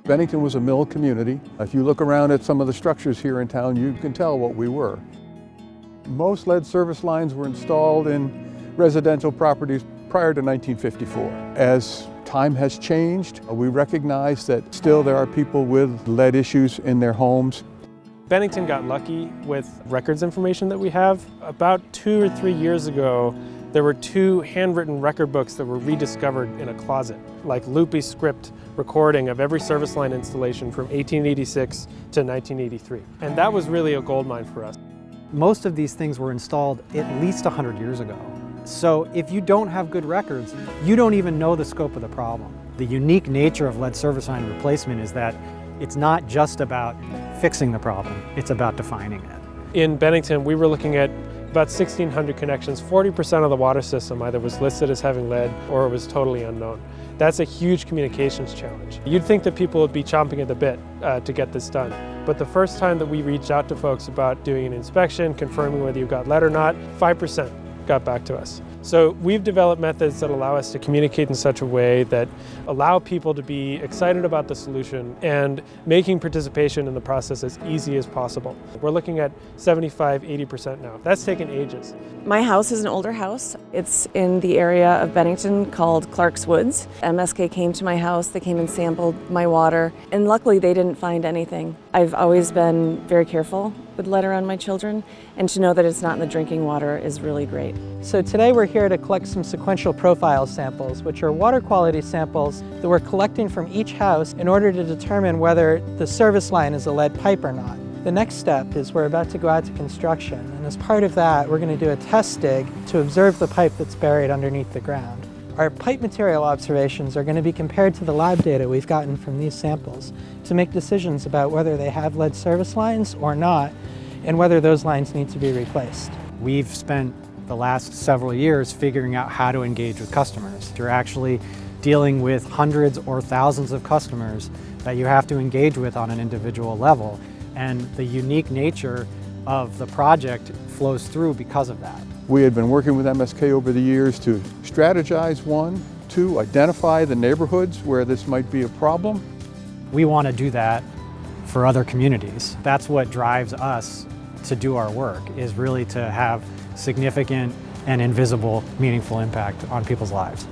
Bennington was a mill community. If you look around at some of the structures here in town, you can tell what we were. Most lead service lines were installed in residential properties prior to 1954. As time has changed, we recognize that still there are people with lead issues in their homes. Bennington got lucky with records information that we have. About 2 or 3 years ago, there were 2 handwritten record books that were rediscovered in a closet, like loopy script recording of every service line installation from 1886 to 1983. And that was really a goldmine for us. Most of these things were installed at least 100 years ago. So if you don't have good records, you don't even know the scope of the problem. The unique nature of lead service line replacement is that it's not just about fixing the problem, it's about defining it. In Bennington, we were looking at about 1,600 connections. 40% of the water system either was listed as having lead or it was totally unknown. That's a huge communications challenge. You'd think that people would be chomping at the bit to get this done. But the first time that we reached out to folks about doing an inspection, confirming whether you got lead or not, 5% got back to us. So we've developed methods that allow us to communicate in such a way that allow people to be excited about the solution and making participation in the process as easy as possible. We're looking at 75–80% now. That's taken ages. My house is an older house. It's in the area of Bennington called Clark's Woods. MSK came to my house, they came and sampled my water, and luckily they didn't find anything. I've always been very careful with lead around my children, and to know that it's not in the drinking water is really great. So today we're here to collect some sequential profile samples, which are water quality samples that we're collecting from each house in order to determine whether the service line is a lead pipe or not. The next step is we're about to go out to construction, and as part of that we're going to do a test dig to observe the pipe that's buried underneath the ground. Our pipe material observations are going to be compared to the lab data we've gotten from these samples to make decisions about whether they have lead service lines or not, and whether those lines need to be replaced. We've spent the last several years figuring out how to engage with customers. You're actually dealing with hundreds or thousands of customers that you have to engage with on an individual level, and the unique nature of the project flows through because of that. We had been working with MSK over the years to strategize, 1, 2, identify the neighborhoods where this might be a problem. We want to do that for other communities. That's what drives us to do our work, is really to have significant and invisible, meaningful impact on people's lives.